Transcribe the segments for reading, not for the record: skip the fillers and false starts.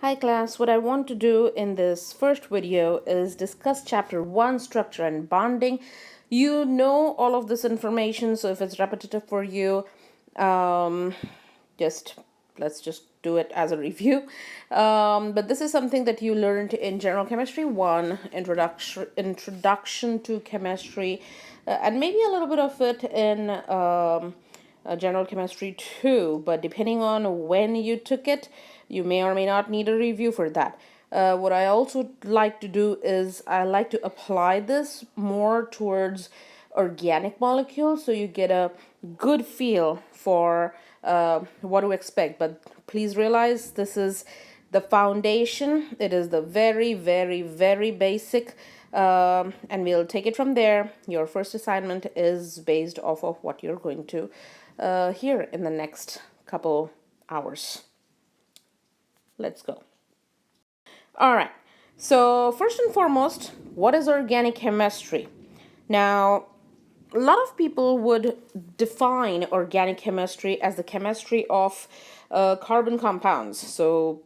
Hi class, what I want to do in this first video is discuss chapter 1, structure and bonding. You know all of this information, so if it's repetitive for you, um, just let's just do it as a review. But this is something that you learned in General Chemistry 1, Introduction to Chemistry, and maybe a little bit of it in General Chemistry 2, but depending on when you took it, you may or may not need a review for that. What I also like to do is I like to apply this more towards organic molecules so you get a good feel for what to expect. But please realize this is the foundation, it is the very, very, very basic. And we'll take it from there. Your first assignment is based off of what you're going to hear in the next couple hours. Let's go. All right. So, first and foremost, what is organic chemistry? Now, a lot of people would define organic chemistry as the chemistry of carbon compounds. So,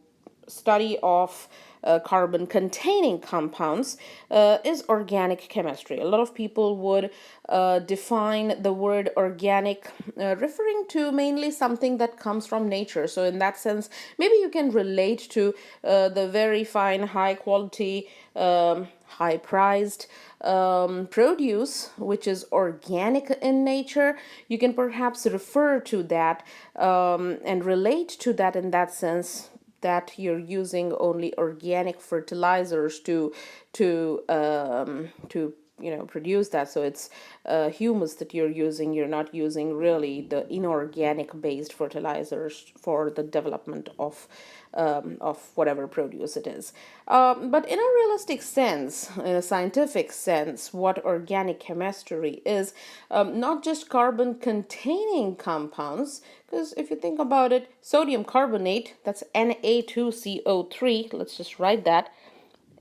study of carbon containing compounds is organic chemistry. A lot of people would define the word organic referring to mainly something that comes from nature. So in that sense, maybe you can relate to the very fine, high quality, high priced produce which is organic in nature. You can perhaps refer to that and relate to that in that sense, that you're using only organic fertilizers to produce that. So it's humus that you're using. You're not using really the inorganic based fertilizers for the development of whatever produce it is. But in a realistic sense, in a scientific sense, what organic chemistry is, not just carbon containing compounds, because if you think about it, sodium carbonate, that's Na2CO3, let's just write that,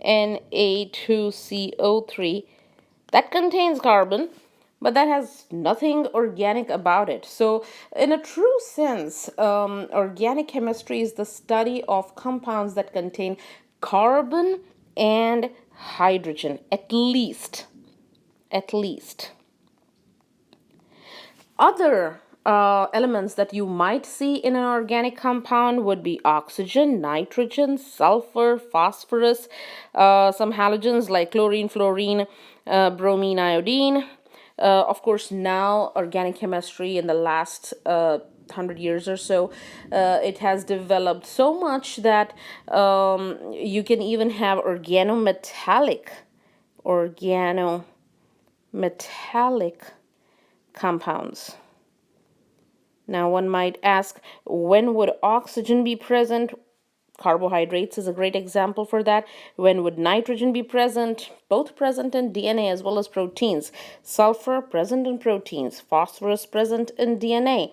Na2CO3, that contains carbon, but that has nothing organic about it. So, in a true sense, organic chemistry is the study of compounds that contain carbon and hydrogen, at least. At least. Other elements that you might see in an organic compound would be oxygen, nitrogen, sulfur, phosphorus, some halogens like chlorine, fluorine, bromine, iodine. Of course, now organic chemistry in the last 100 years or so, it has developed so much that you can even have organometallic compounds. Now, one might ask, when would oxygen be present? Carbohydrates is a great example for that. When would nitrogen be present? Both present in DNA as well as proteins. Sulfur present in proteins. Phosphorus present in DNA.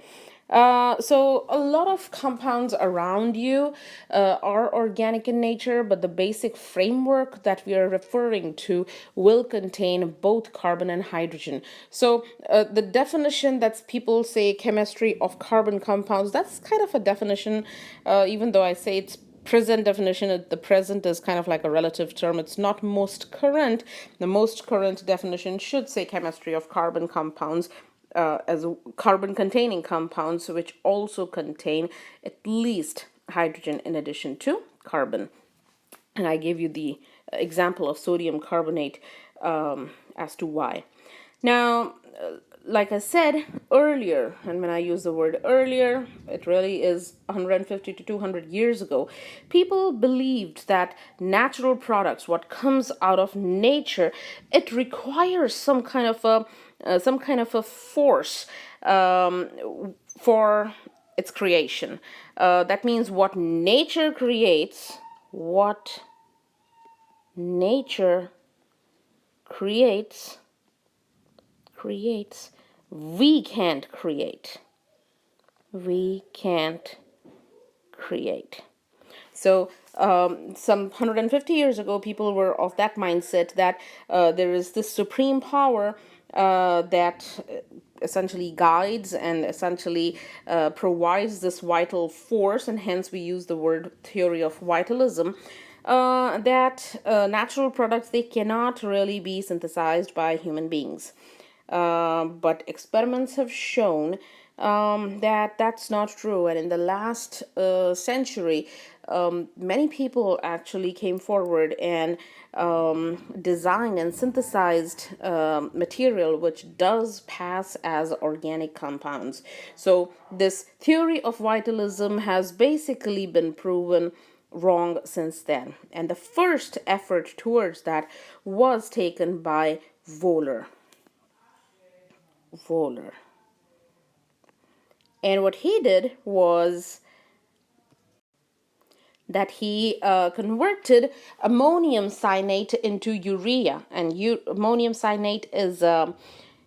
So a lot of compounds around you are organic in nature, but the basic framework that we are referring to will contain both carbon and hydrogen. So the definition that people say chemistry of carbon compounds, that's kind of a definition, even though I say it's present definition. The present is kind of like a relative term. It's not most current. The most current definition should say chemistry of carbon compounds, as carbon containing compounds which also contain at least hydrogen in addition to carbon. And I gave you the example of sodium carbonate as to why. Now, like I said earlier, and when I use the word earlier, it really is 150 to 200 years ago, people believed that natural products, what comes out of nature, it requires some kind of a force for its creation. That means what nature creates, we can't create. We can't create. So, some 150 years ago, people were of that mindset that there is this supreme power that essentially guides and essentially provides this vital force, and hence we use the word theory of vitalism. That natural products, they cannot really be synthesized by human beings. But experiments have shown that that's not true. And in the last century, many people actually came forward and designed and synthesized material which does pass as organic compounds. So, this theory of vitalism has basically been proven wrong since then. And the first effort towards that was taken by Wohler. Wohler. And what he did was that he converted ammonium cyanate into urea. And ammonium cyanate is an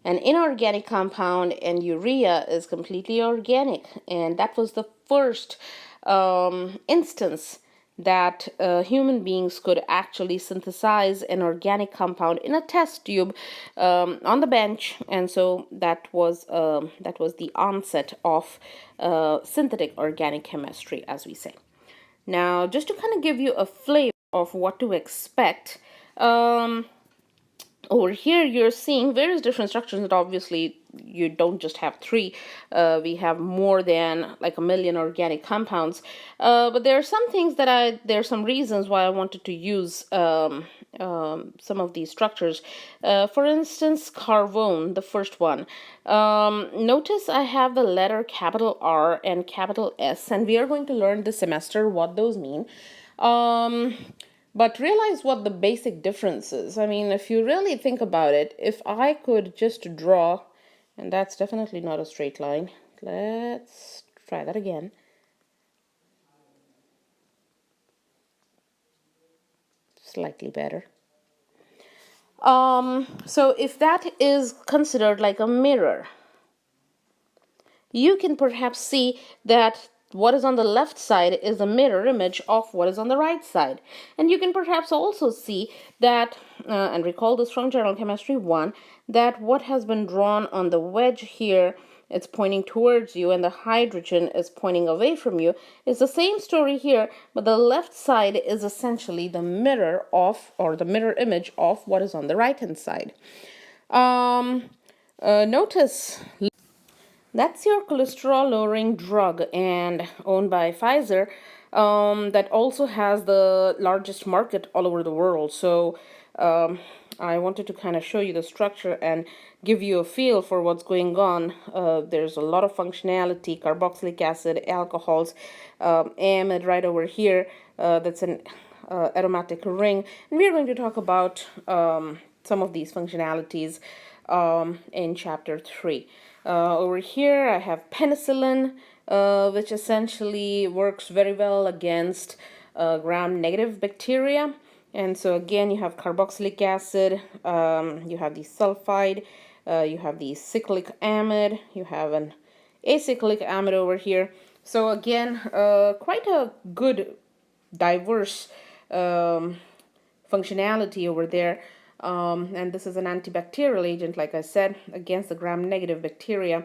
inorganic compound, and urea is completely organic. And that was the first instance that human beings could actually synthesize an organic compound in a test tube on the bench. And so that was the onset of synthetic organic chemistry, as we say. Now, just to kind of give you a flavor of what to expect, over here you're seeing various different structures, and obviously you don't just have three. We have more than like a million organic compounds, but there are some things that there are some reasons why I wanted to use some of these structures. For instance, carbone, the first one. Notice I have the letter capital R and capital S, and we are going to learn this semester what those mean. But realize what the basic difference is. I mean, if you really think about it, if I could just draw, and that's definitely not a straight line. Let's try that again. Slightly better. So if that is considered like a mirror, you can perhaps see that what is on the left side is a mirror image of what is on the right side. And you can perhaps also see that, and recall this from General Chemistry 1, that what has been drawn on the wedge here, it's pointing towards you, and the hydrogen is pointing away from you, is the same story here, but the left side is essentially the mirror of, or the mirror image of what is on the right hand side. Notice that's your cholesterol lowering drug, and owned by Pfizer, that also has the largest market all over the world. So I wanted to kind of show you the structure and give you a feel for what's going on. There's a lot of functionality, carboxylic acid, alcohols, amide right over here. That's an aromatic ring. And we're going to talk about some of these functionalities in chapter 3. Over here I have penicillin, which essentially works very well against gram-negative bacteria. And so again, you have carboxylic acid, you have the sulfide, you have the cyclic amide, you have an acyclic amide over here. So again, quite a good diverse functionality over there. And this is an antibacterial agent, like I said, against the gram-negative bacteria.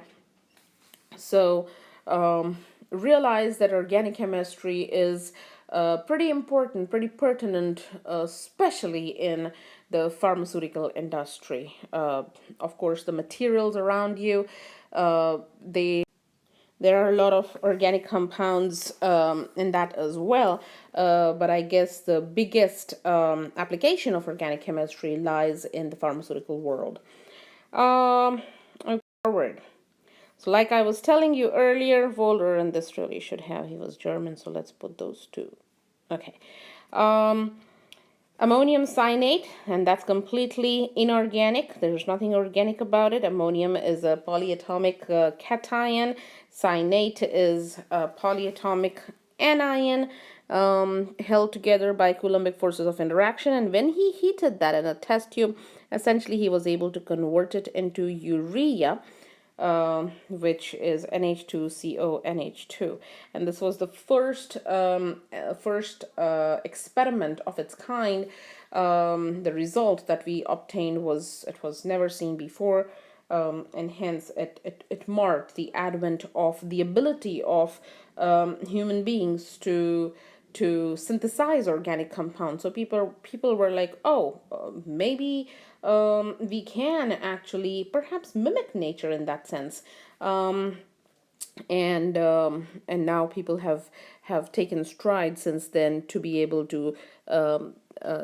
So realize that organic chemistry is pretty important, pretty pertinent, especially in the pharmaceutical industry. Of course, the materials around you, there are a lot of organic compounds in that as well, but I guess the biggest application of organic chemistry lies in the pharmaceutical world. Forward. So like I was telling you earlier, Wohler, and this really should have, he was German, so let's put those two. Okay. Ammonium cyanate, and that's completely inorganic. There's nothing organic about it. Ammonium is a polyatomic cation. Cyanate is a polyatomic anion held together by Coulombic forces of interaction. And when he heated that in a test tube, essentially he was able to convert it into urea, which is NH2CO NH2, and this was the first experiment of its kind. The result that we obtained was, it was never seen before. and hence it marked the advent of the ability of human beings to synthesize organic compounds. So people were like, oh, maybe we can actually perhaps mimic nature in that sense. And now people have taken strides since then to be able to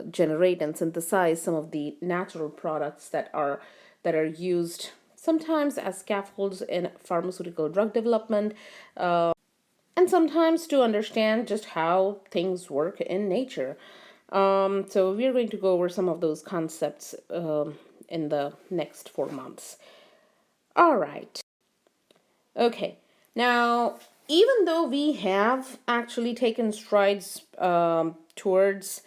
generate and synthesize some of the natural products that are used sometimes as scaffolds in pharmaceutical drug development, and sometimes to understand just how things work in nature. So we're going to go over some of those concepts in the next 4 months. All right. Okay. Now, even though we have actually taken strides towards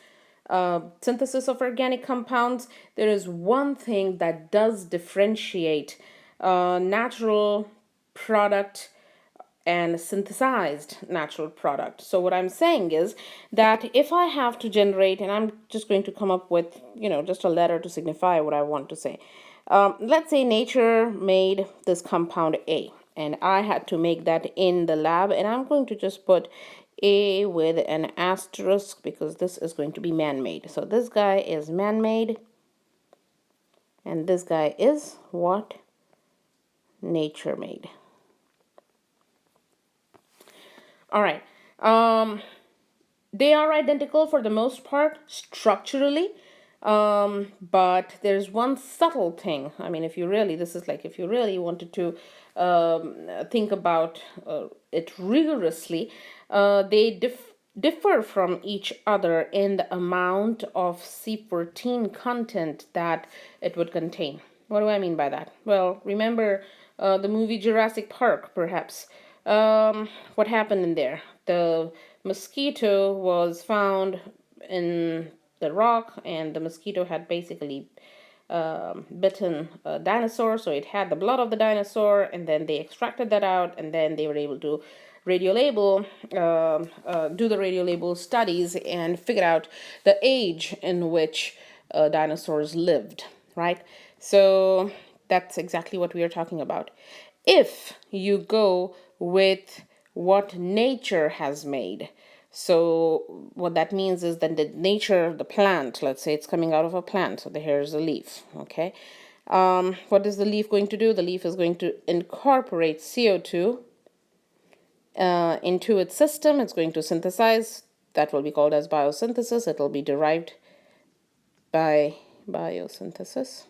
synthesis of organic compounds, there is one thing that does differentiate natural product and synthesized natural product. So what I'm saying is that if I have to generate, and I'm just going to come up with, just a letter to signify what I want to say. Let's say nature made this compound A, and I had to make that in the lab, and I'm going to just put A with an asterisk because this is going to be man-made. So this guy is man-made, and this guy is what? Nature made. All right. They are identical for the most part structurally, but there's one subtle thing. I mean, if you really wanted to think about it rigorously, they differ from each other in the amount of C14 content that it would contain. What do I mean by that? Well, remember the movie Jurassic Park, perhaps. What happened in there? The mosquito was found in the rock, and the mosquito had basically bitten a dinosaur, so it had the blood of the dinosaur, and then they extracted that out, and then they were able to do the radiolabel studies and figure out the age in which dinosaurs lived, right? So that's exactly what we are talking about. If you go with what nature has made, so what that means is that the plant, let's say it's coming out of a plant, so here's a leaf, okay? What is the leaf going to do? The leaf is going to incorporate CO2 into its system. It's going to synthesize. That will be called as biosynthesis. It will be derived by biosynthesis.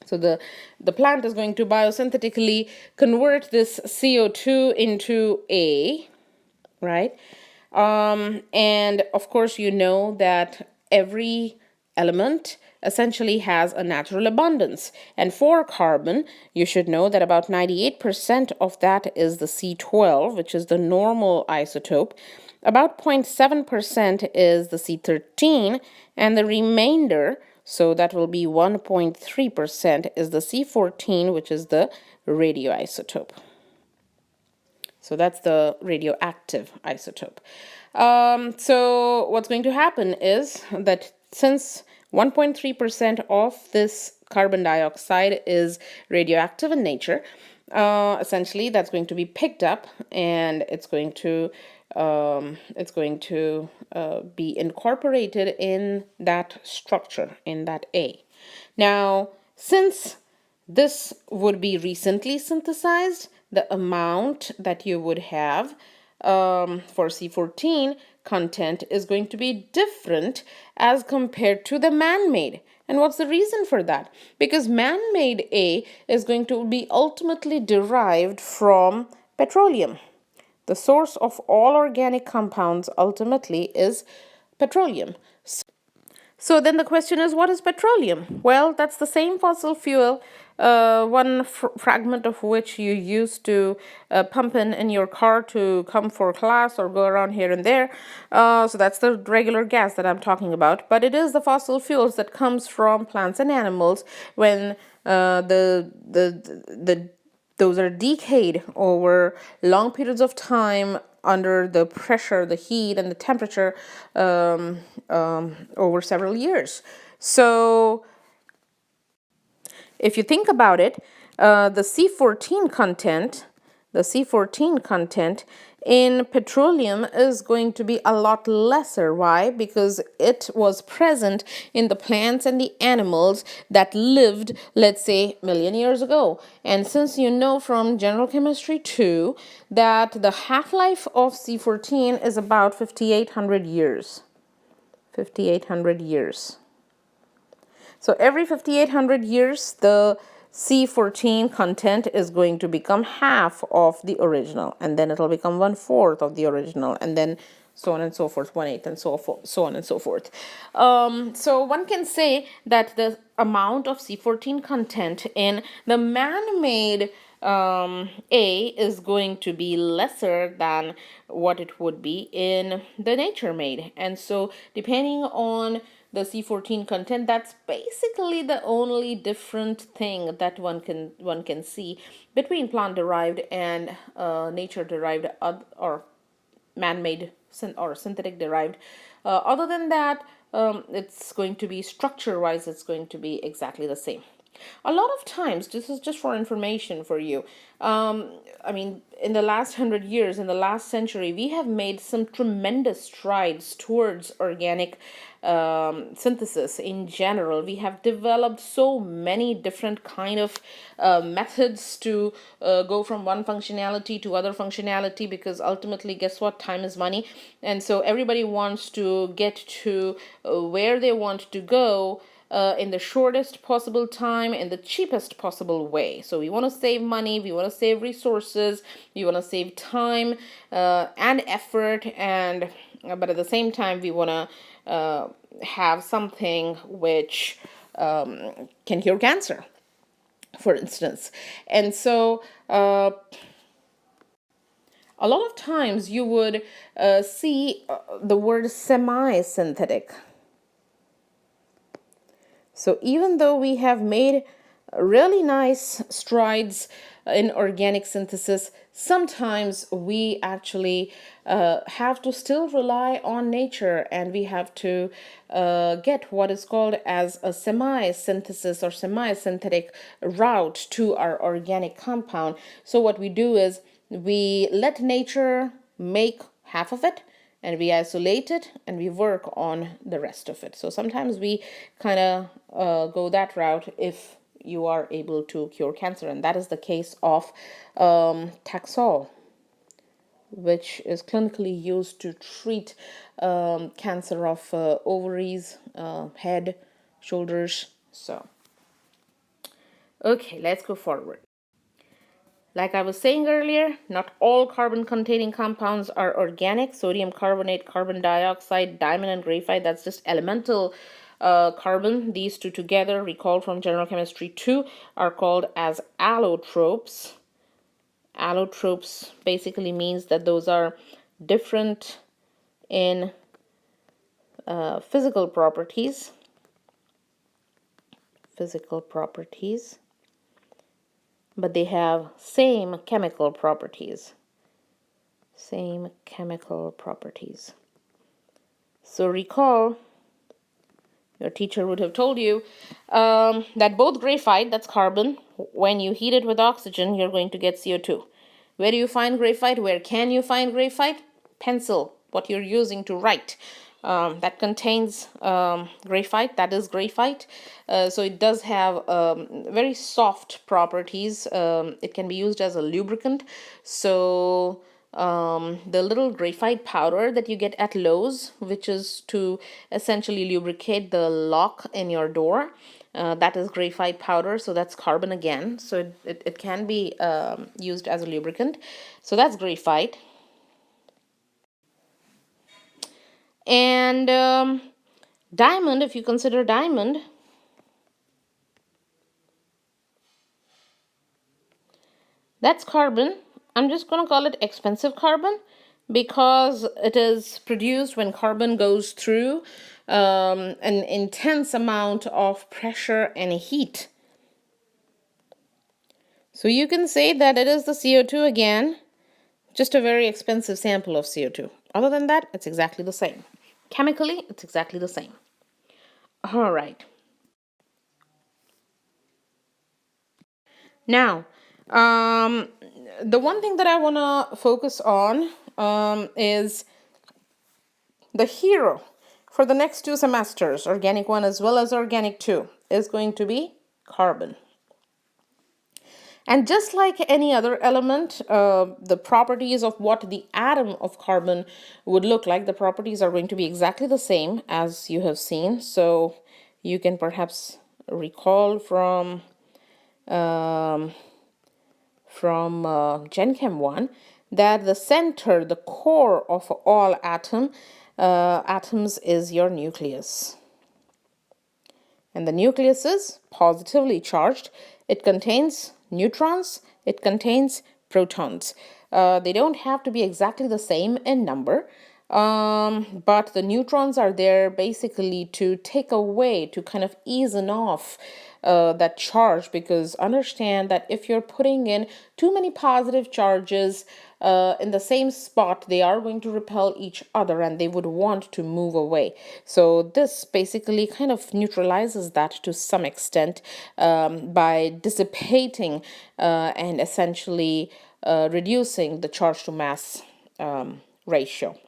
So the plant is going to biosynthetically convert this CO2 into A, right? And of course, you know that every element essentially has a natural abundance. And for carbon, you should know that about 98% of that is the C12, which is the normal isotope. About 0.7% is the C13, and the remainder, so that will be 1.3%, is the C14, which is the radioisotope. So that's the radioactive isotope. So what's going to happen is that since 1.3% of this carbon dioxide is radioactive in nature, essentially that's going to be picked up, and it's going to be incorporated in that structure, in that A. Now, since this would be recently synthesized, the amount that you would have for C14 content is going to be different as compared to the man-made. And what's the reason for that? Because man-made A is going to be ultimately derived from petroleum. The source of all organic compounds ultimately is petroleum. So then the question is, what is petroleum? Well, that's the same fossil fuel, one fragment of which you used to pump in your car to come for class or go around here and there. So that's the regular gas that I'm talking about. But it is the fossil fuels that comes from plants and animals when those are decayed over long periods of time under the pressure, the heat, and the temperature over several years. So if you think about it, The C14 content, in petroleum is going to be a lot lesser. Why? Because it was present in the plants and the animals that lived, let's say, million years ago. And since you know from general chemistry too that the half-life of C14 is about 5,800 years. 5,800 years. So every 5,800 years, the C14 content is going to become half of the original, and then it'll become 1/4 of the original, and then so on and so forth, 1/8, and so on and so forth. So one can say that the amount of C14 content in the man-made A is going to be lesser than what it would be in the nature-made. And so depending on the C14 content, that's basically the only different thing that one can see between plant-derived and nature-derived or man-made or synthetic derived. Other than that, it's going to be structure-wise, it's going to be exactly the same. A lot of times, this is just for information for you. I mean, in the last 100 years, in the last century, we have made some tremendous strides towards organic synthesis in general. We have developed so many different kind of methods to go from one functionality to other functionality, because ultimately, guess what? Time is money. And so everybody wants to get to where they want to go in the shortest possible time, in the cheapest possible way. So we want to save money, we want to save resources, we want to save time and effort, and but at the same time we want to have something which can cure cancer, for instance. And so a lot of times you would see the word semi-synthetic. So even though we have made really nice strides in organic synthesis, sometimes we actually have to still rely on nature, and we have to get what is called as a semi-synthesis or semi-synthetic route to our organic compound. So what we do is we let nature make half of it, and we isolate it and we work on the rest of it. So sometimes we kind of go that route if you are able to cure cancer, and that is the case of Taxol, which is clinically used to treat cancer of ovaries, head, shoulders. So, okay, let's go forward. Like I was saying earlier, not all carbon-containing compounds are organic. Sodium carbonate, carbon dioxide, diamond, and graphite, that's just elemental carbon. These two together, recall from general chemistry 2, are called as allotropes. Allotropes basically means that those are different in physical properties. But they have same chemical properties. So recall, your teacher would have told you that both graphite, that's carbon, when you heat it with oxygen, you're going to get CO2. Where do you find graphite? Where can you find graphite? Pencil, what you're using to write. That contains graphite, that is graphite. So it does have very soft properties. It can be used as a lubricant. So the little graphite powder that you get at Lowe's, which is to essentially lubricate the lock in your door, that is graphite powder. So that's carbon again. So it can be used as a lubricant. So that's graphite. And diamond, if you consider diamond, that's carbon. I'm just going to call it expensive carbon because it is produced when carbon goes through an intense amount of pressure and heat. So you can say that it is the CO2 again, just a very expensive sample of CO2. Other than that, it's exactly the same. Chemically, it's exactly the same. All right. Now, um, the one thing that I want to focus on is the hero for the next 2 semesters, organic 1 as well as organic 2, is going to be carbon. And just like any other element, the properties of what the atom of carbon would look like, the properties are going to be exactly the same as you have seen. So you can perhaps recall um, Gen Chem 1 that the center, the core of all atoms is your nucleus. And the nucleus is positively charged. It contains neutrons, it contains protons. They don't have to be exactly the same in number, but the neutrons are there basically to take away, to kind of ease off that charge, because understand that if you're putting in too many positive charges in the same spot, they are going to repel each other and they would want to move away. So this basically kind of neutralizes that to some extent by dissipating and essentially reducing the charge to mass ratio.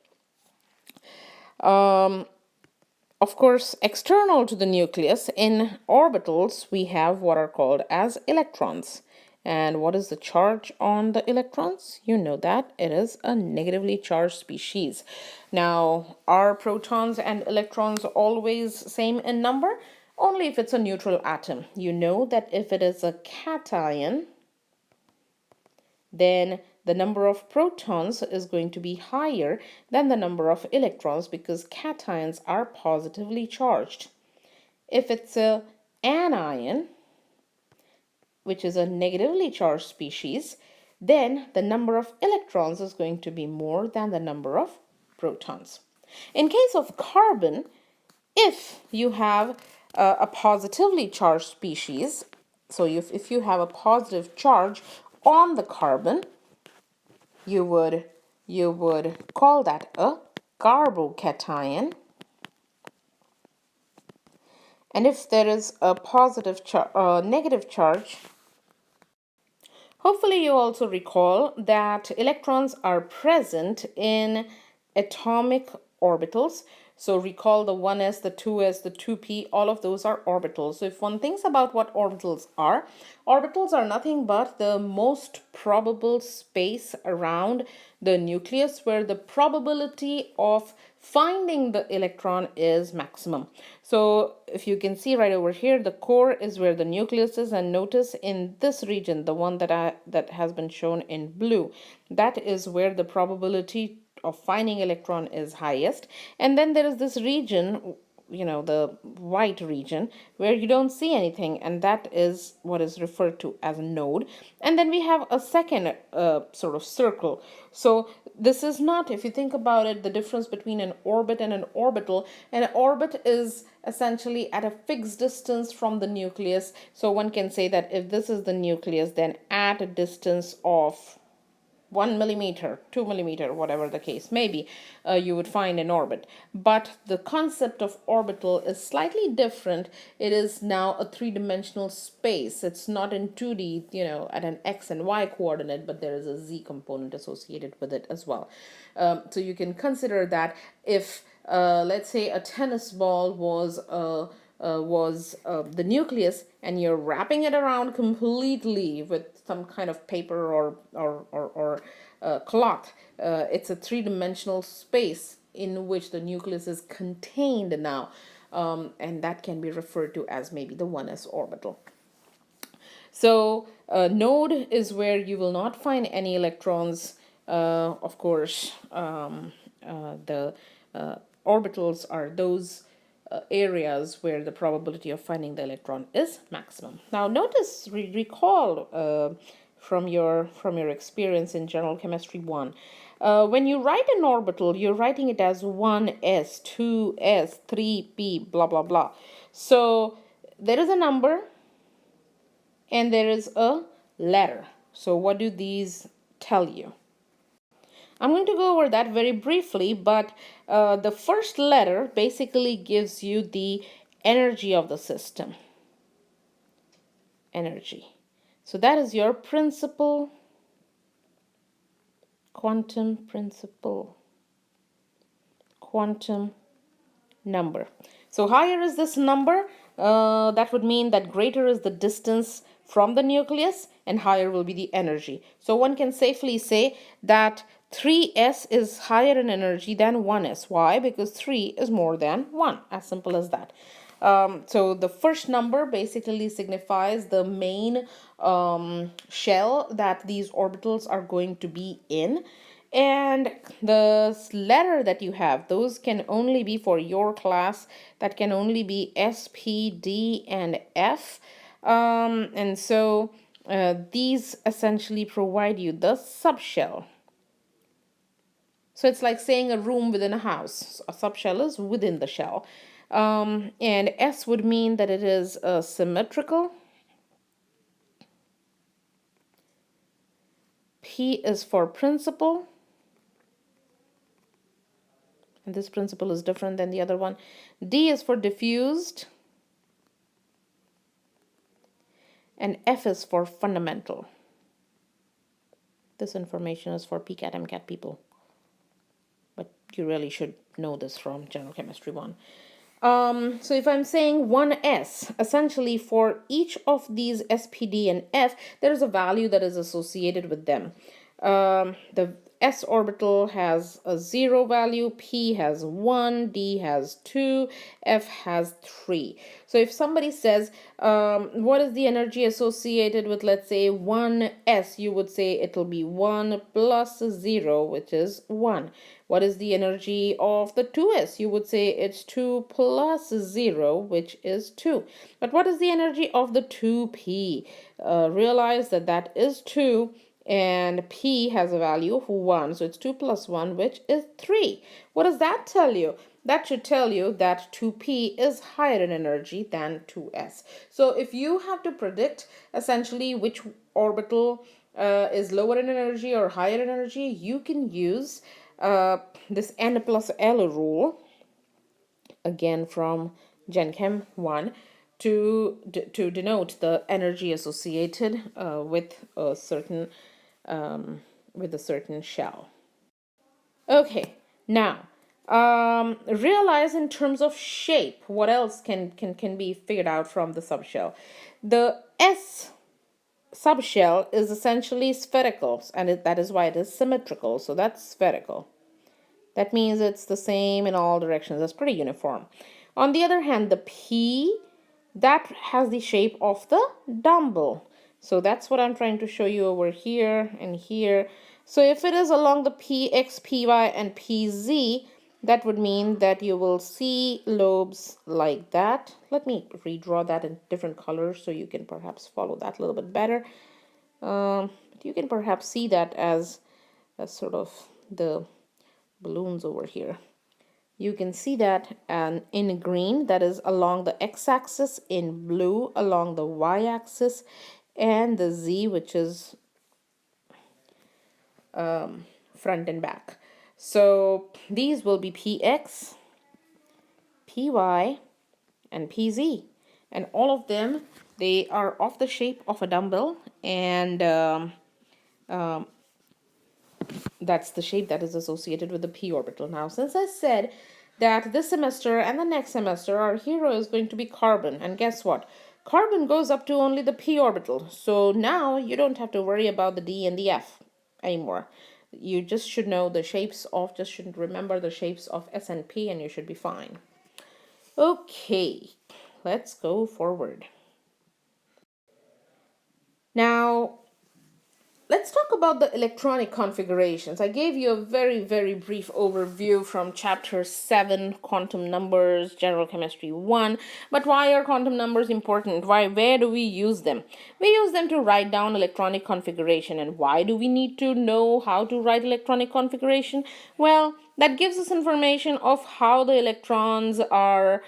Of course, external to the nucleus, in orbitals, we have what are called as electrons. And what is the charge on the electrons? You know that it is a negatively charged species. Now, are protons and electrons always same in number? Only if it's a neutral atom. You know that if it is a cation, then the number of protons is going to be higher than the number of electrons because cations are positively charged. If it's an anion, which is a negatively charged species, then the number of electrons is going to be more than the number of protons. In case of carbon, if you have a positively charged species, so if you have a positive charge on the carbon, you would call that a carbocation. And if there is a negative charge, hopefully you also recall that electrons are present in atomic orbitals. So recall the 1s, the 2s, the 2p, all of those are orbitals. So if one thinks about what orbitals are nothing but the most probable space around the nucleus where the probability of finding the electron is maximum. So if you can see right over here, the core is where the nucleus is, and notice in this region, the one that has been shown in blue, that is where the probability of finding electron is highest. And then there is this region, the white region, where you don't see anything, and that is what is referred to as a node. And then we have a second sort of circle. So this is not, if you think about it, the difference between an orbit and an orbital. An orbit is essentially at a fixed distance from the nucleus. So one can say that if this is the nucleus, then at a distance of 1 millimeter, 2 millimeter, whatever the case may be, you would find an orbit. But the concept of orbital is slightly different. It is now a three-dimensional space. It's not in 2D, at an X and Y coordinate, but there is a Z component associated with it as well. So you can consider that if, let's say, a tennis ball was the nucleus, and you're wrapping it around completely with some kind of paper or cloth. It's a three-dimensional space in which the nucleus is contained now, and that can be referred to as maybe the 1s orbital. So node is where you will not find any electrons. Of course, the orbitals are those areas where the probability of finding the electron is maximum. Now notice, recall from your experience in General Chemistry 1. When you write an orbital, you're writing it as 1s, 2s, 3p, blah, blah, blah. So there is a number and there is a letter. So what do these tell you? I'm going to go over that very briefly, but the first letter basically gives you the energy of the system. Energy. So that is your quantum number. So higher is this number, that would mean that greater is the distance from the nucleus and higher will be the energy. So one can safely say that 3s is higher in energy than 1s. Why? Because 3 is more than 1. As simple as that. So the first number basically signifies the main shell that these orbitals are going to be in. And the letter that you have, those can only be for your class. That can only be S, P, D, and F. And so these essentially provide you the subshell. So it's like saying a room within a house. A subshell is within the shell. And S would mean that it is symmetrical. P is for principal. And this principal is different than the other one. D is for diffused. And F is for fundamental. This information is for PCAT, MCAT people. But you really should know this from General Chemistry 1. So if I'm saying 1s, essentially for each of these S, P, D, and F, there is a value that is associated with them. The S orbital has a 0 value, P has 1, D has 2, F has 3. So if somebody says, what is the energy associated with, let's say, 1s, you would say it'll be 1 plus 0, which is 1. What is the energy of the 2s? You would say it's 2 plus 0, which is 2. But what is the energy of the 2p? Realize that that is 2. And P has a value of 1. So it's 2 plus 1, which is 3. What does that tell you? That should tell you that 2P is higher in energy than 2S. So if you have to predict essentially which orbital is lower in energy or higher in energy, you can use this N plus L rule, again from Gen Chem 1, to denote the energy associated with a certain shell. Okay, now realize in terms of shape what else can be figured out from the subshell. The S subshell is essentially spherical, and that is why it is symmetrical. So that's spherical. That means it's the same in all directions. That's pretty uniform. On the other hand, the P, that has the shape of the dumbbell. So that's what I'm trying to show you over here and here. So if it is along the PX, PY, and PZ, that would mean that you will see lobes like that. Let me redraw that in different colors so you can perhaps follow that a little bit better. You can perhaps see that as sort of the balloons over here. You can see that in green, that is along the x-axis, in blue along the y-axis, and the z, which is front and back. So these will be px, py, and pz, and all of them, they are of the shape of a dumbbell, and that's the shape that is associated with the p orbital. Now, since I said that this semester and the next semester our hero is going to be carbon, and guess what? Carbon goes up to only the p orbital. So now you don't have to worry about the d and the f anymore. You just should know the shapes of, just should remember the shapes of S and P, and you should be fine. Okay, let's go forward. Now, let's talk about the electronic configurations. I gave you a very, very brief overview from chapter 7, quantum numbers, general chemistry 1. But why are quantum numbers important? Where do we use them? We use them to write down electronic configuration. And why do we need to know how to write electronic configuration? Well, that gives us information of how the electrons are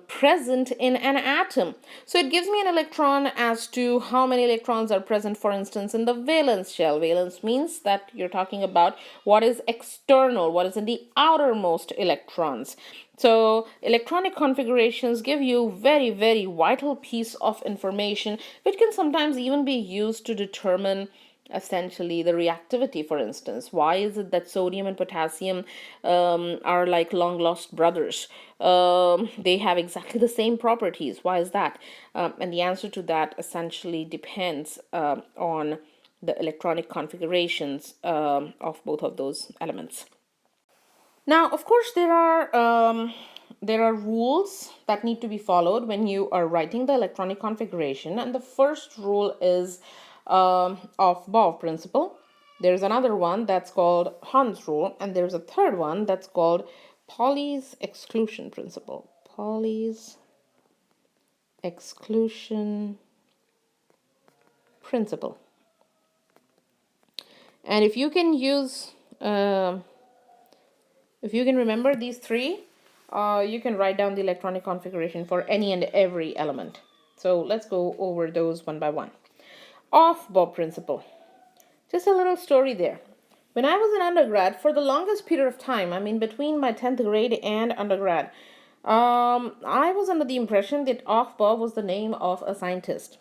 present in an atom. So it gives me an electron as to how many electrons are present, for instance, in the valence shell. Valence means that you're talking about what is external, what is in the outermost electrons. So electronic configurations give you very, very vital piece of information, which can sometimes even be used to determine essentially the reactivity. For instance, why is it that sodium and potassium are like long lost brothers? They have exactly the same properties. Why is that? And the answer to that essentially depends on the electronic configurations of both of those elements. Now, of course, there are rules that need to be followed when you are writing the electronic configuration, and the first rule is of Bohr principle. There's another one that's called Hund's rule, and there's a third one that's called Pauli's exclusion principle. Pauli's exclusion principle. And if you can use if you can remember these three, you can write down the electronic configuration for any and every element. So let's go over those one by one. Bohr principle. Just a little story there. When I was an undergrad, for the longest period of time, I mean between my 10th grade and undergrad, I was under the impression that Bohr was the name of a scientist.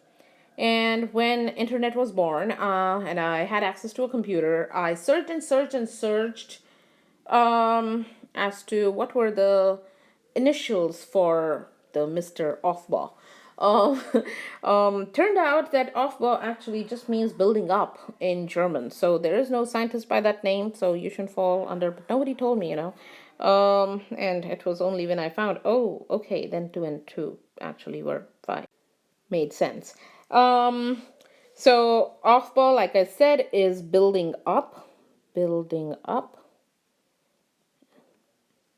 And when internet was born, and I had access to a computer, I searched and searched and searched as to what were the initials for the Mr. Aufbau. Um, Turned out that Aufbau actually just means building up in German. So there is no scientist by that name, so you shouldn't fall under, but nobody told me, and it was only when I found, oh, okay, then 2 and 2 actually were 5. Made sense. So Aufbau, like I said, is building up, building up.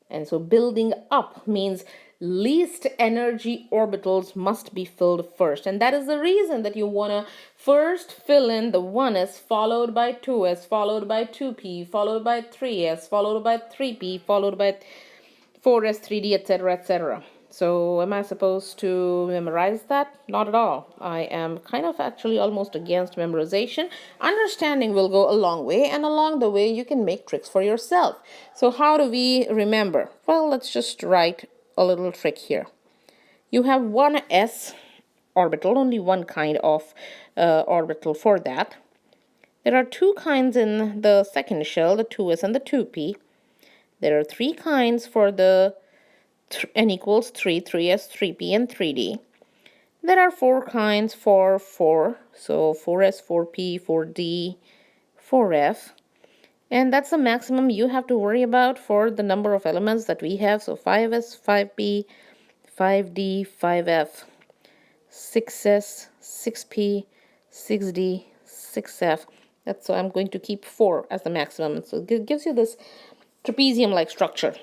And so building up means least energy orbitals must be filled first. And that is the reason that you want to first fill in the 1s, followed by 2s, followed by 2p, followed by 3s, followed by 3p, followed by 4s, 3d, etc., etc. So am I supposed to memorize that? Not at all. I am kind of actually almost against memorization. Understanding will go a long way, and along the way you can make tricks for yourself. So how do we remember? Well, let's just write a little trick here. You have one s orbital, only one kind of orbital for that. There are two kinds in the second shell, the 2s and the 2p. There are three kinds for the n equals 3, 3s, 3p, and 3d. There are four kinds for 4, so 4s, 4p, 4d, 4f. And that's the maximum you have to worry about for the number of elements that we have. So 5s, 5p, 5d, 5f, 6s, 6p, 6d, 6f. So I'm going to keep 4 as the maximum. So it gives you this trapezium-like structure.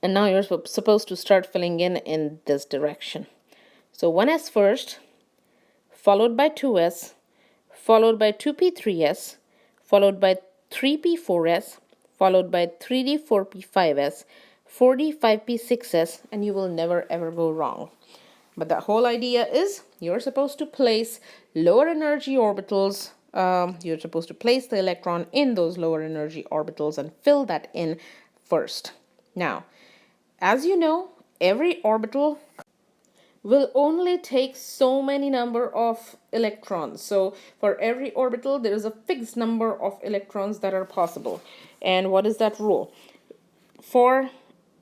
And now you're supposed to start filling in this direction. So 1s first, followed by 2s, followed by 2p, 3s, followed by 3p, 4s, followed by 3d, 4p, 5s, 4d, 5p, 6s, and you will never ever go wrong. But the whole idea is you're supposed to place lower energy orbitals. You're supposed to place the electron in those lower energy orbitals and fill that in first. Now, as you know, every orbital will only take so many number of electrons. So for every orbital, there is a fixed number of electrons that are possible. And what is that rule? For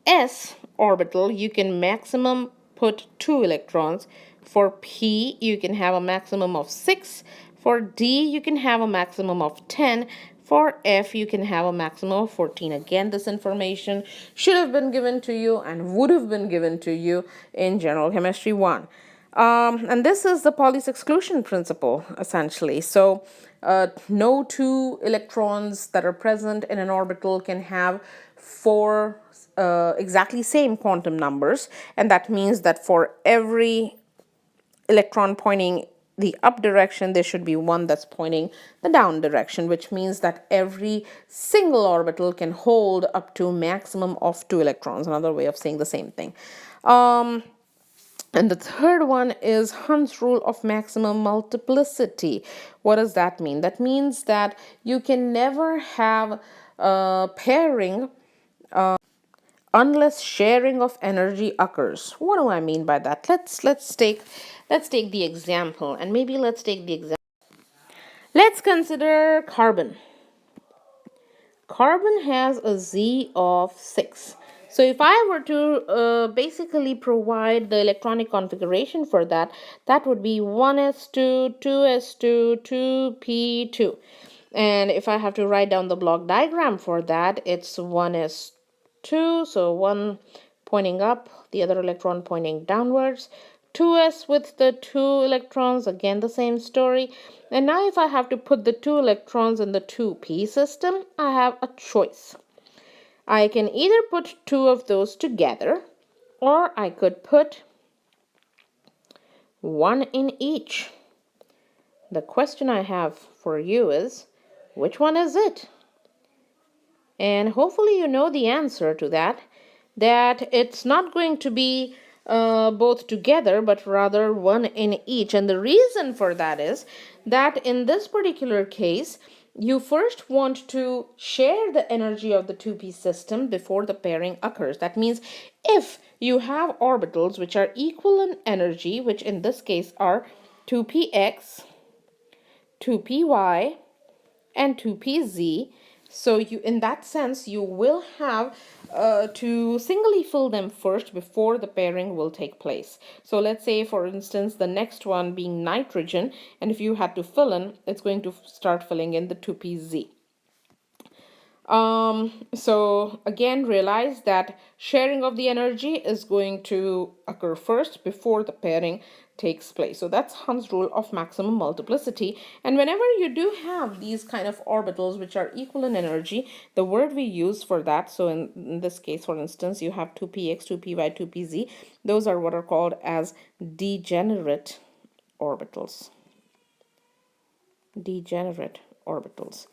s orbital, you can maximum put 2 electrons. For p, you can have a maximum of 6. For d, you can have a maximum of 10. For f, you can have a maximum of 14. Again, this information should have been given to you and would have been given to you in General Chemistry 1. And this is the Pauli's exclusion principle, essentially. So no two electrons that are present in an orbital can have 4 exactly same quantum numbers. And that means that for every electron pointing the up direction, there should be one that's pointing the down direction, which means that every single orbital can hold up to maximum of 2 electrons. Another way of saying the same thing. And the third one is Hund's rule of maximum multiplicity. What does that mean? That means that you can never have pairing unless sharing of energy occurs. What do I mean by that? Let's take the example, and maybe let's take the example. Let's consider carbon. Carbon has a Z of 6. So if I were to basically provide the electronic configuration for that, that would be 1s2, 2s2, 2p2. And if I have to write down the block diagram for that, it's 1s2, so one pointing up, the other electron pointing downwards. 2s with the 2 electrons, again the same story. And now if I have to put the 2 electrons in the 2p system, I have a choice. I can either put 2 of those together, or I could put 1 in each. The question I have for you is, which one is it? And hopefully you know the answer to that it's not going to be both together, but rather 1 in each. And the reason for that is that in this particular case, you first want to share the energy of the 2p system before the pairing occurs. That means if you have orbitals which are equal in energy, which in this case are 2px, 2py, and 2pz, so you, in that sense, you will have to singly fill them first before the pairing will take place. So let's say, for instance, the next one being nitrogen, and if you had to fill in, it's going to start filling in the 2pz. So again, realize that sharing of the energy is going to occur first before the pairing takes place. So that's Hund's rule of maximum multiplicity. And whenever you do have these kind of orbitals which are equal in energy, the word we use for that, so in this case, for instance, you have 2px, 2py, 2pz, those are what are called as degenerate orbitals. Degenerate orbitals.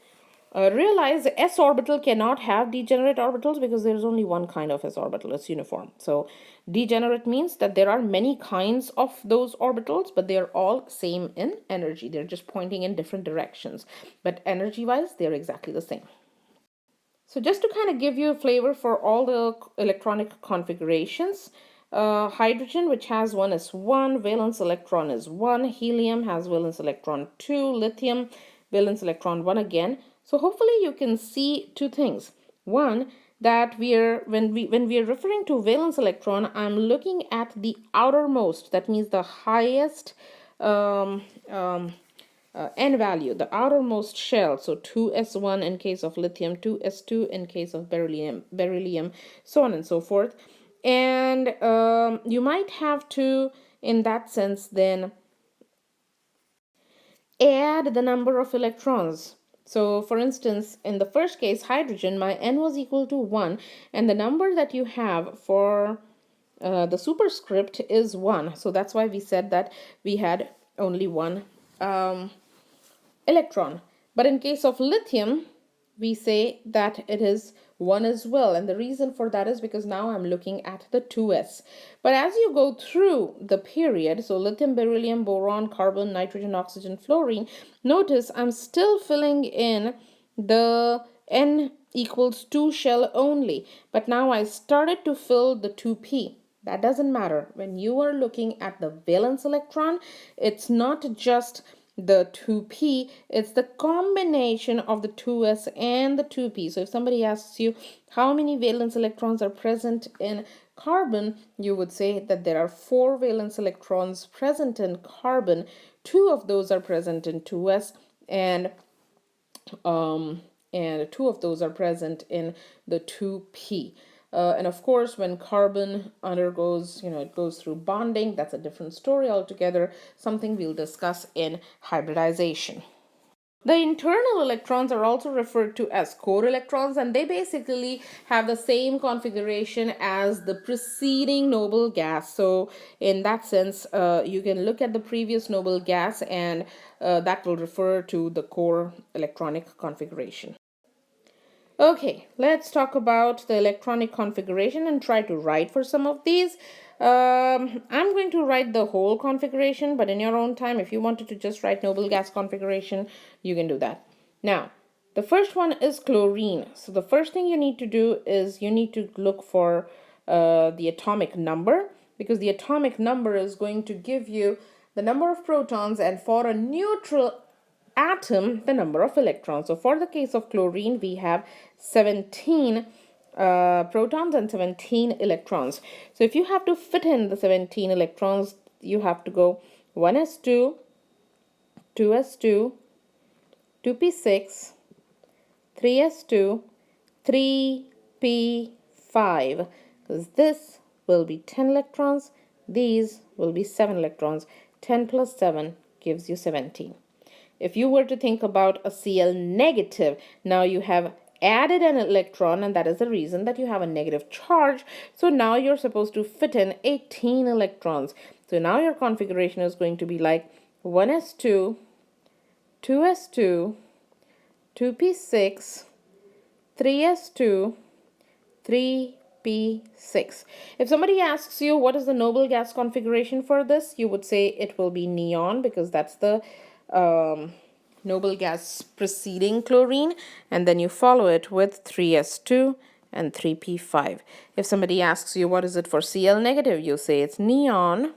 Realize the s orbital cannot have degenerate orbitals because there is only one kind of s orbital. It's uniform. So degenerate means that there are many kinds of those orbitals, but they are all same in energy. They're just pointing in different directions, but energy wise they're exactly the same. So just to kind of give you a flavor for all the electronic configurations, hydrogen, which has 1s1, valence electron is 1, helium has valence electron 2, lithium valence electron 1 again. So hopefully you can see two things. One, that when we are referring to valence electron, I'm looking at the outermost, that means the highest n value, the outermost shell. So 2s1 in case of lithium, 2s2 in case of beryllium, so on and so forth. And you might have to, in that sense, then add the number of electrons. So for instance, in the first case, hydrogen, my n was equal to 1, and the number that you have for the superscript is 1. So that's why we said that we had only one electron. But in case of lithium, we say that it is 1 as well. And the reason for that is because now I'm looking at the 2s. But as you go through the period, so lithium, beryllium, boron, carbon, nitrogen, oxygen, fluorine, notice I'm still filling in the n equals 2 shell only. But now I started to fill the 2p. That doesn't matter. When you are looking at the valence electron, it's not just the 2p, it's the combination of the 2s and the 2p. So if somebody asks you how many valence electrons are present in carbon, you would say that there are 4 valence electrons present in carbon. 2 of those are present in 2s, and 2 of those are present in the 2p. And of course, when carbon undergoes, it goes through bonding, that's a different story altogether, something we'll discuss in hybridization. The internal electrons are also referred to as core electrons, and they basically have the same configuration as the preceding noble gas. So in that sense, you can look at the previous noble gas, and that will refer to the core electronic configuration. Okay, let's talk about the electronic configuration and try to write for some of these. I'm going to write the whole configuration, but in your own time, if you wanted to just write noble gas configuration, you can do that. Now, the first one is chlorine. So the first thing you need to do is you need to look for the atomic number, because the atomic number is going to give you the number of protons, and for a neutral atom, the number of electrons. So for the case of chlorine, we have 17 protons and 17 electrons. So if you have to fit in the 17 electrons, you have to go 1s2, 2s2, 2p6, 3s2, 3p5, because this will be 10 electrons, these will be 7 electrons. 10 plus 7 gives you 17. If you were to think about a Cl negative, now you have added an electron, and that is the reason that you have a negative charge. So now you're supposed to fit in 18 electrons. So now your configuration is going to be like 1s2, 2s2, 2p6, 3s2, 3p6. If somebody asks you what is the noble gas configuration for this, you would say it will be neon, because that's the noble gas preceding chlorine, and then you follow it with 3s2 and 3p5. If somebody asks you what is it for Cl negative, you say it's neon,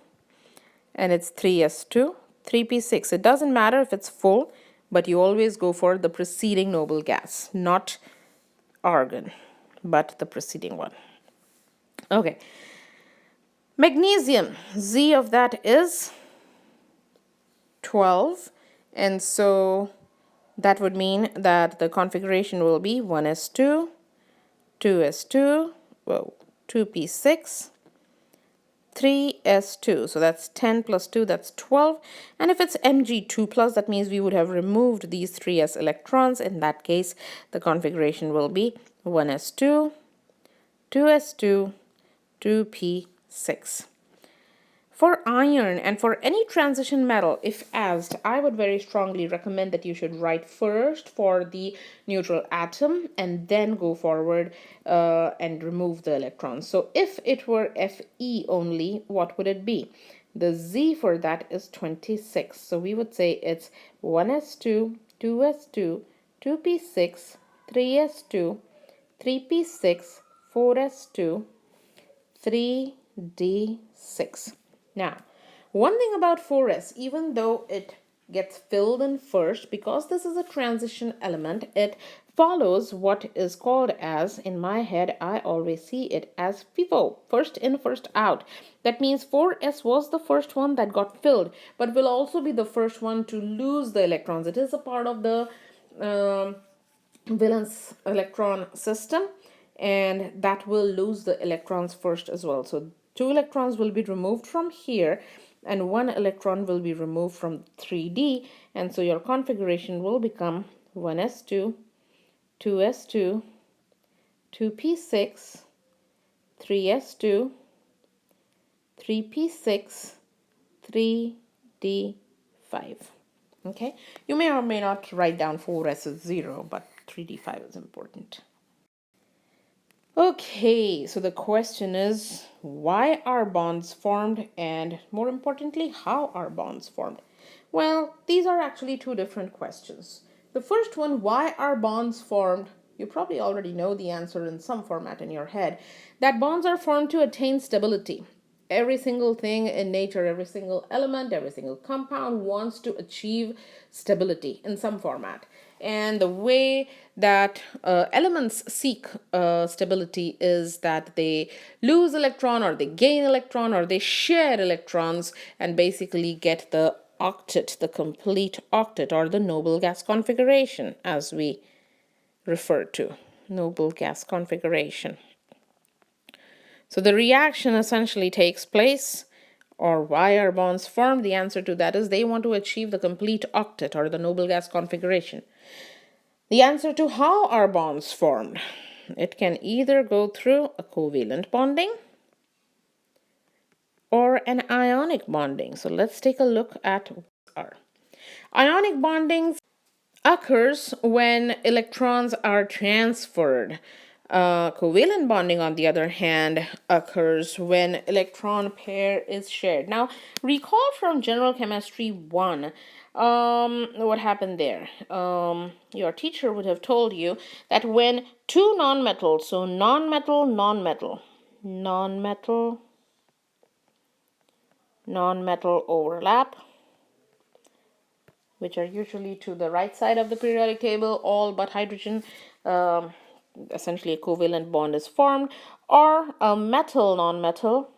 and it's 3s2, 3p6. It doesn't matter if it's full, but you always go for the preceding noble gas, not argon, but the preceding one. Okay. Magnesium, Z of that is 12, and so that would mean that the configuration will be 1s2, 2s2, well, 2p6, 3s2. So that's 10 plus 2, that's 12. And if it's Mg2 plus, that means we would have removed these 3s electrons. In that case, the configuration will be 1s2, 2s2, 2p6. For iron and for any transition metal, if asked, I would very strongly recommend that you should write first for the neutral atom and then go forward and remove the electrons. So if it were Fe only, what would it be? The Z for that is 26. So we would say it's 1s2, 2s2, 2p6, 3s2, 3p6, 4s2, 3d6. Now, one thing about 4s, even though it gets filled in first, because this is a transition element, it follows what is called as, in my head, I always see it as FIFO, first in, first out. That means 4s was the first one that got filled, but will also be the first one to lose the electrons. It is a part of the valence electron system, and that will lose the electrons first as well. So 2 electrons will be removed from here, and 1 electron will be removed from 3D, and so your configuration will become 1s2, 2s2, 2p6, 3s2, 3p6, 3d5. Okay, you may or may not write down 4s as 0, but 3d5 is important. Okay, so the question is, why are bonds formed, and more importantly, how are bonds formed? Well, these are actually two different questions. The first one, why are bonds formed? You probably already know the answer in some format in your head, that bonds are formed to attain stability. Every single thing in nature, every single element, every single compound wants to achieve stability in some format. And the way that elements seek stability is that they lose electron, or they gain electron, or they share electrons, and basically get the octet, the complete octet, or the noble gas configuration, as we refer to noble gas configuration. So the reaction essentially takes place, Or why are bonds formed? The answer to that is they want to achieve the complete octet or the noble gas configuration. The answer to how are bonds formed? It can either go through a covalent bonding or an ionic bonding. So let's take a look at what are. Ionic bonding occurs when electrons are transferred. Covalent bonding, on the other hand, occurs when electron pair is shared. Now, recall from General Chemistry 1, what happened there. Your teacher would have told you that when two nonmetals, so nonmetal, nonmetal overlap, which are usually to the right side of the periodic table, all but hydrogen, essentially a covalent bond is formed, or a metal nonmetal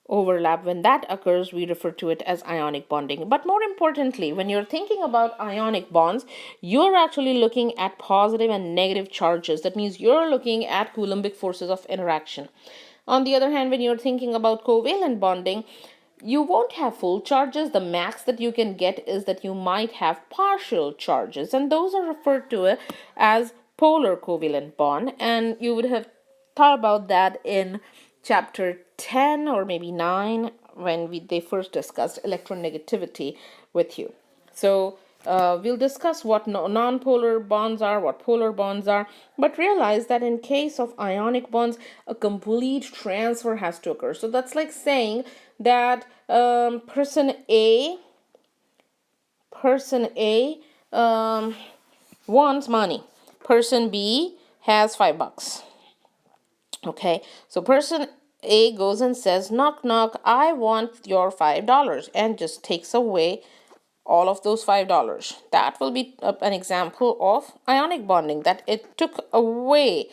overlap. When that occurs, we refer to it as ionic bonding. But more importantly, when you're thinking about ionic bonds, you're actually looking at positive and negative charges. That means you're looking at Coulombic forces of interaction. On the other hand, when you're thinking about covalent bonding, you won't have full charges. The max that you can get is that you might have partial charges, and those are referred to as polar covalent bond. And you would have thought about that in chapter 10 or maybe 9 when they first discussed electronegativity with you. So we'll discuss what non-polar bonds are, what polar bonds are, but realize that in case of ionic bonds, a complete transfer has to occur. So that's like saying that person A wants money. Person B has $5. Okay, so person A goes and says, knock, knock, I want your $5, and just takes away all of those $5. That will be an example of ionic bonding, that it took away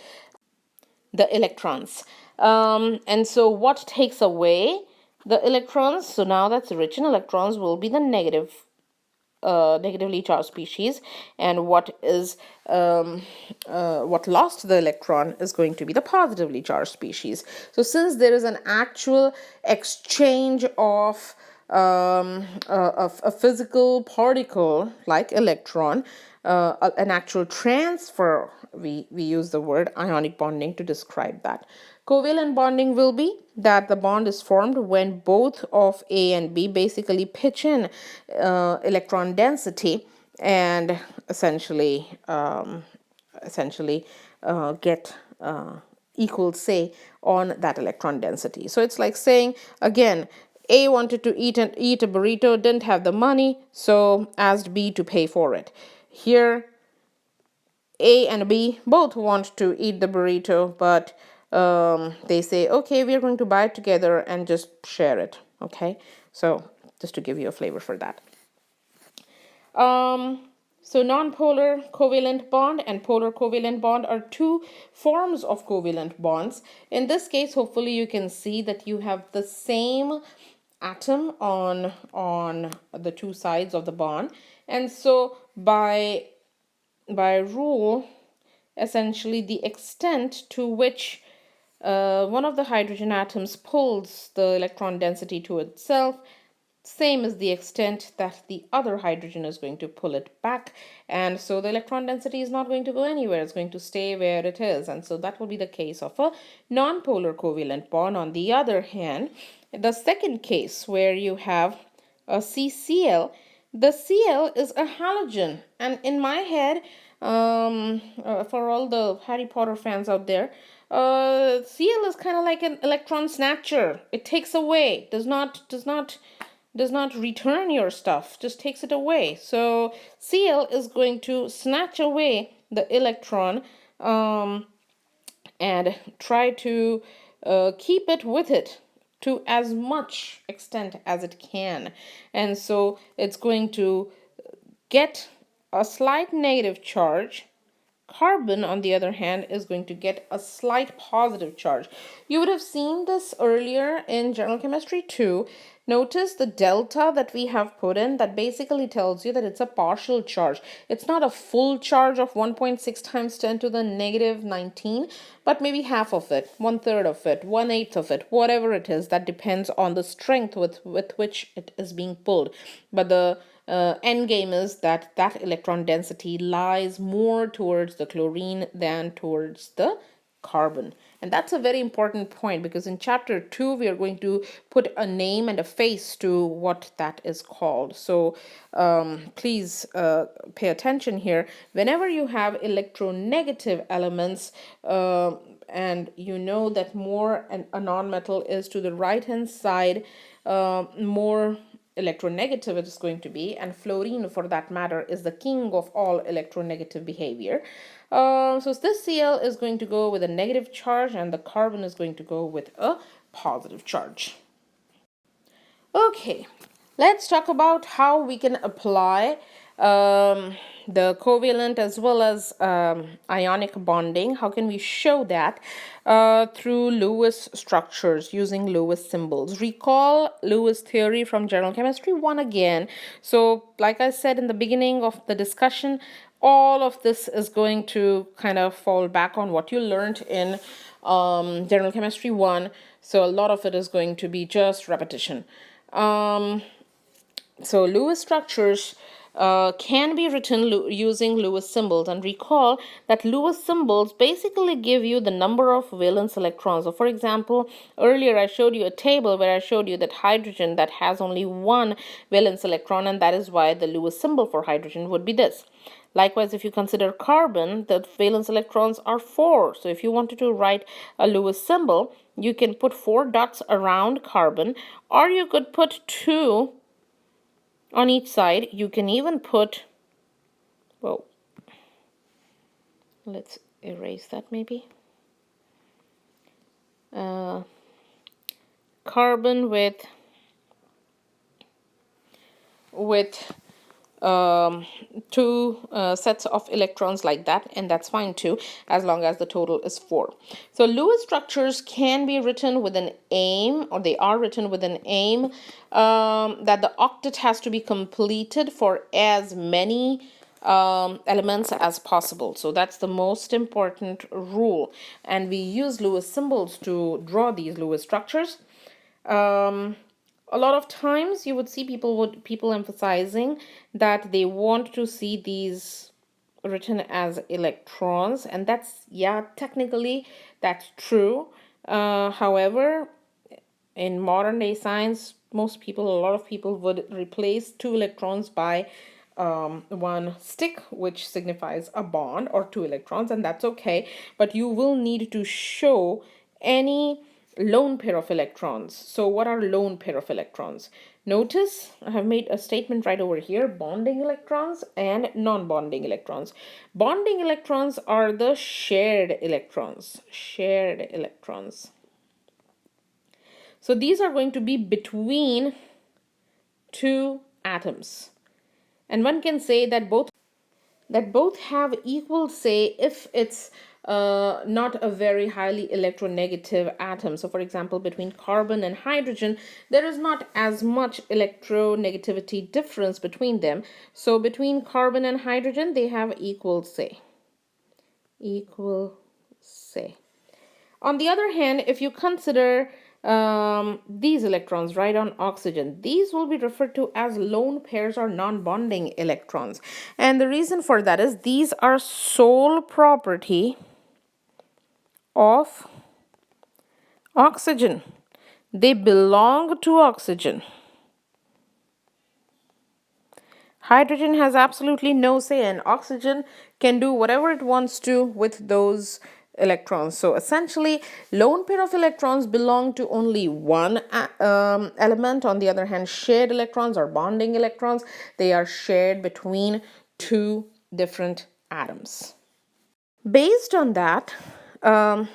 the electrons. And so what takes away the electrons? So now that's rich in electrons will be the negatively charged species, and what lost the electron is going to be the positively charged species. So since there is an actual exchange of a physical particle like electron, an actual transfer, we use the word ionic bonding to describe that. Covalent bonding will be that the bond is formed when both of A and B basically pitch in electron density and essentially get equal say on that electron density. So it's like saying, again, A wanted to eat a burrito, didn't have the money, so asked B to pay for it. Here, A and B both want to eat the burrito, but they say, okay, we're going to buy it together and just share it. Okay, so just to give you a flavor for that. So non-polar covalent bond and polar covalent bond are two forms of covalent bonds. In this case, hopefully you can see that you have the same atom on the two sides of the bond. And so by rule, essentially the extent to which one of the hydrogen atoms pulls the electron density to itself, same as the extent that the other hydrogen is going to pull it back. And so the electron density is not going to go anywhere. It's going to stay where it is. And so that will be the case of a non-polar covalent bond. On the other hand, the second case where you have a CCl, the Cl is a halogen. And in my head, for all the Harry Potter fans out there, Cl is kind of like an electron snatcher. It takes away, does not return your stuff, just takes it away. So Cl is going to snatch away the electron and try to keep it with it to as much extent as it can. And so it's going to get a slight negative charge. Carbon, on the other hand, is going to get a slight positive charge. You would have seen this earlier in General Chemistry 2. Notice the delta that we have put in, that basically tells you that it's a partial charge. It's not a full charge of 1.6 times 10 to the negative 19, but maybe half of it, 1/3 of it, 1/8 of it, whatever it is. That depends on the strength with which it is being pulled. But the end game is that that electron density lies more towards the chlorine than towards the carbon. And that's a very important point, because in chapter 2 we are going to put a name and a face to what that is called. So please pay attention here. Whenever you have electronegative elements, and you know that more a nonmetal is to the right hand side, more electronegative it is going to be, and fluorine for that matter is the king of all electronegative behavior. So this Cl is going to go with a negative charge and the carbon is going to go with a positive charge. Okay, let's talk about how we can apply the covalent as well as ionic bonding. How can we show that through Lewis structures using Lewis symbols? Recall Lewis theory from General Chemistry 1 again. So like I said in the beginning of the discussion, all of this is going to kind of fall back on what you learned in General Chemistry 1. So a lot of it is going to be just repetition. So Lewis structures can be written using Lewis symbols, and recall that Lewis symbols basically give you the number of valence electrons. So for example, earlier I showed you a table where I showed you that hydrogen that has only one valence electron, and that is why the Lewis symbol for hydrogen would be this. Likewise, if you consider carbon, the valence electrons are 4. So if you wanted to write a Lewis symbol, you can put 4 dots around carbon, or you could put 2 on each side. You can even put, well, let's erase that maybe. Carbon with two sets of electrons like that, and that's fine too, as long as the total is 4. So Lewis structures can be written with an aim, or they are written with an aim, that the octet has to be completed for as many elements as possible. So that's the most important rule, and we use Lewis symbols to draw these Lewis structures. A lot of times you would see people emphasizing that they want to see these written as electrons, and that's, yeah, technically that's true. However, in modern day science, a lot of people would replace 2 electrons by one stick, which signifies a bond, or 2 electrons, and that's okay. But you will need to show any lone pair of electrons. So what are lone pair of electrons? Notice I have made a statement right over here: bonding electrons and non-bonding electrons. Bonding electrons are the shared electrons. So these are going to be between 2 atoms. And one can say that both have equal say if it's not a very highly electronegative atom. So for example, between carbon and hydrogen, there is not as much electronegativity difference between them. So between carbon and hydrogen, they have equal say. On the other hand, if you consider these electrons right on oxygen, these will be referred to as lone pairs or non-bonding electrons. And the reason for that is these are sole property of oxygen. They belong to oxygen. Hydrogen has absolutely no say, and oxygen can do whatever it wants to with those electrons. So essentially, lone pair of electrons belong to only one element. On the other hand, shared electrons or bonding electrons, they are shared between 2 different atoms. Based on that, I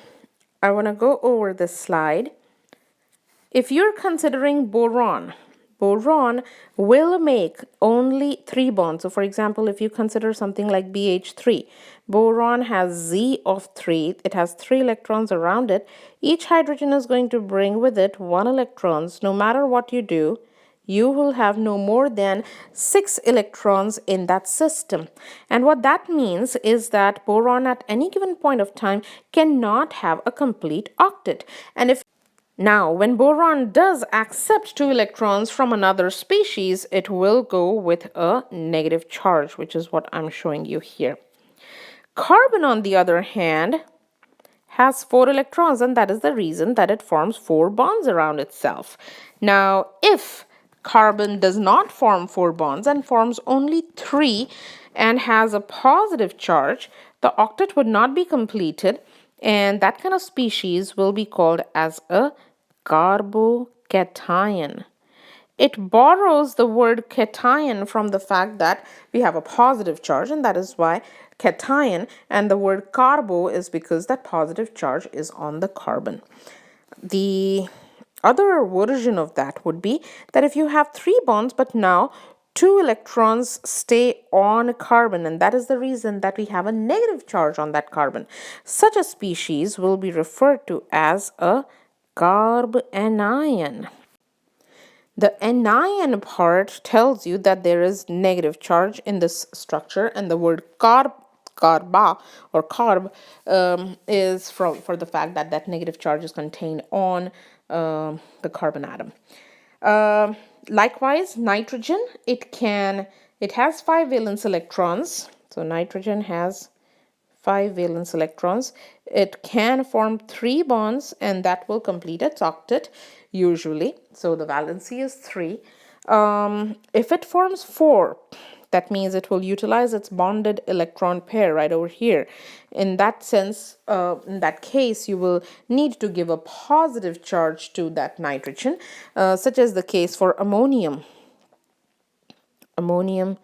want to go over this slide. If you're considering boron boron will make only 3 bonds. So for example, if you consider something like BH3, boron has Z of 3. It has 3 electrons around it. Each hydrogen is going to bring with it 1 electrons. No matter what you do, you will have no more than 6 electrons in that system. And what that means is that boron at any given point of time cannot have a complete octet. And if now, when boron does accept 2 electrons from another species, it will go with a negative charge, which is what I'm showing you here. Carbon, on the other hand, has 4 electrons, and that is the reason that it forms 4 bonds around itself. Now, if carbon does not form 4 bonds and forms only 3 and has a positive charge, the octet would not be completed, and that kind of species will be called as a carbocation. It borrows the word cation from the fact that we have a positive charge, and that is why cation, and the word carbo is because that positive charge is on the carbon. The other version of that would be that if you have 3 bonds, but now 2 electrons stay on carbon, and that is the reason that we have a negative charge on that carbon. Such a species will be referred to as a carbanion. The anion part tells you that there is negative charge in this structure, and the word carba or carb is for the fact that that negative charge is contained on the carbon atom. Likewise, nitrogen, it has 5 valence electrons. So nitrogen has 5 valence electrons. It can form 3 bonds, and that will complete its octet usually. So the valency is 3. If it forms 4, that means it will utilize its bonded electron pair right over here. In that sense, in that case, you will need to give a positive charge to that nitrogen, such as the case for ammonium. Ammonium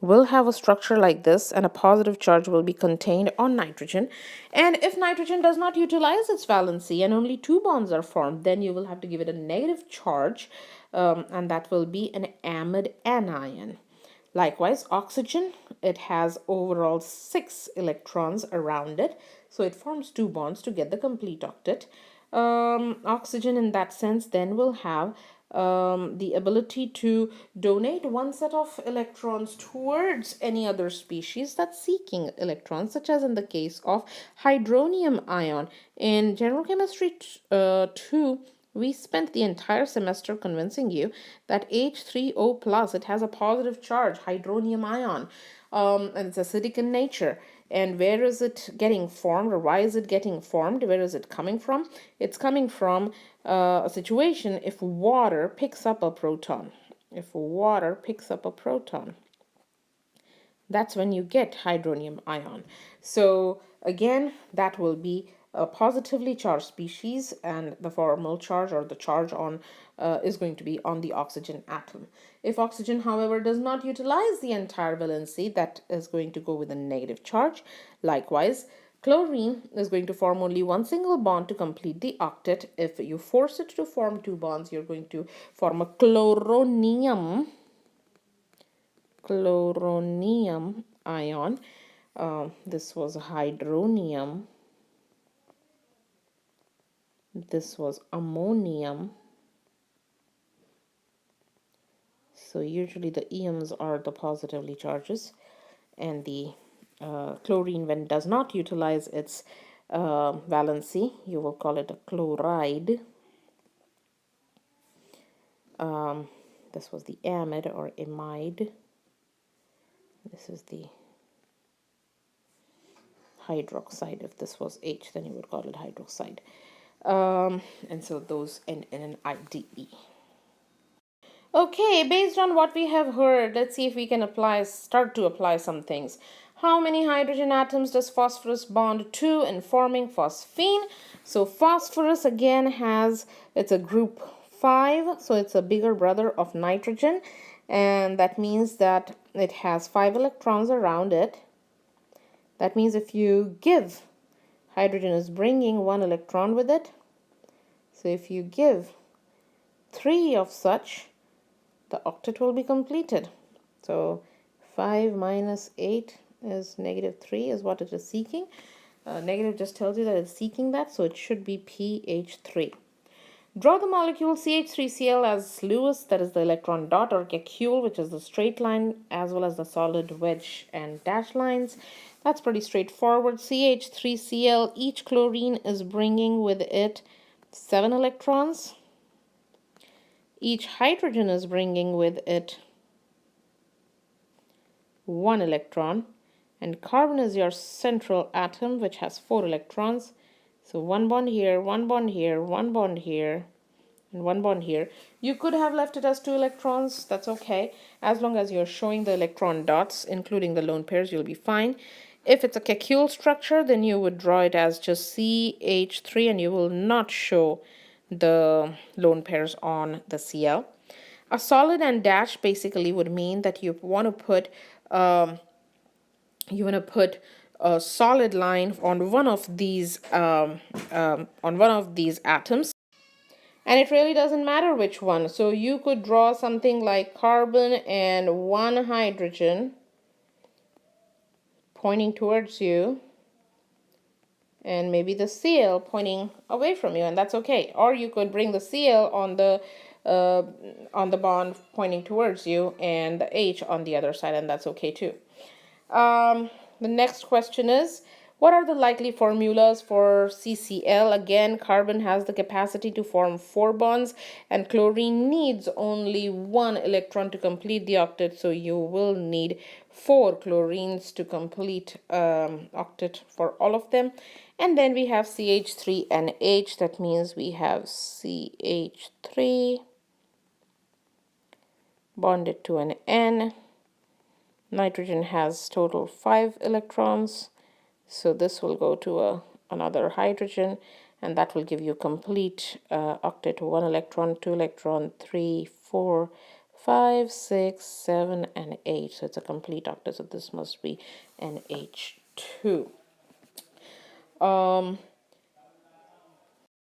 will have a structure like this, and a positive charge will be contained on nitrogen. And if nitrogen does not utilize its valency and only 2 bonds are formed, then you will have to give it a negative charge, and that will be an amide anion. Likewise, oxygen, it has overall 6 electrons around it, so it forms 2 bonds to get the complete octet. Oxygen in that sense then will have the ability to donate one set of electrons towards any other species that's seeking electrons, such as in the case of hydronium ion. In general chemistry 2, we spent the entire semester convincing you that H3O plus, it has a positive charge, hydronium ion, and it's acidic in nature. And where is it getting formed, or why is it getting formed? Where is it coming from? It's coming from a situation if water picks up a proton. If water picks up a proton, that's when you get hydronium ion. So again, that will be a positively charged species, and the formal charge or the charge on is going to be on the oxygen atom. If oxygen, however, does not utilize the entire valency, that is going to go with a negative charge. Likewise, chlorine is going to form only one single bond to complete the octet. If you force it to form 2 bonds, you're going to form a chloronium ion. This was hydronium. This was ammonium. So usually the ions are the positively charges, and the chlorine, when it does not utilize its valency, you will call it a chloride. This was the amide or amide. This is the hydroxide. If this was H, then you would call it hydroxide. And so those in an IDE. Okay, based on what we have heard, let's see if we can start to apply some things. How many hydrogen atoms does phosphorus bond to in forming phosphine? So phosphorus again it's a group 5, so it's a bigger brother of nitrogen, and that means that it has 5 electrons around it. That means if you give, hydrogen is bringing 1 electron with it. So if you give 3 of such, the octet will be completed. So 5 minus 8 is -3 is what it is seeking. Negative just tells you that it's seeking that, so it should be pH3. Draw the molecule CH3Cl as Lewis, that is the electron dot, or Kekulé, which is the straight line, as well as the solid wedge and dash lines. That's pretty straightforward. CH3Cl, each chlorine is bringing with it 7 electrons. Each hydrogen is bringing with it 1 electron. And carbon is your central atom, which has 4 electrons. So 1 bond here, 1 bond here, 1 bond here, and 1 bond here. You could have left it as 2 electrons. That's okay. As long as you're showing the electron dots, including the lone pairs, you'll be fine. If it's a Kekulé structure, then you would draw it as just CH3, and you will not show the lone pairs on the Cl. A solid and dash basically would mean that you want to put a solid line on one of these atoms, and it really doesn't matter which one. So you could draw something like carbon and 1 hydrogen pointing towards you, and maybe the Cl pointing away from you, and that's okay. Or you could bring the Cl on the bond pointing towards you and the H on the other side, and that's okay too. The next question is, what are the likely formulas for CCl? Again, carbon has the capacity to form 4 bonds, and chlorine needs only 1 electron to complete the octet, so you will need 4 chlorines to complete octet for all of them. And then we have CH3 and H. That means we have CH3 bonded to an N. Nitrogen has total 5 electrons, so this will go to another hydrogen, and that will give you complete octet: 1 electron, 2 electron, 3, 4, 5, 6, 7, and 8. So it's a complete octet, so this must be an H2.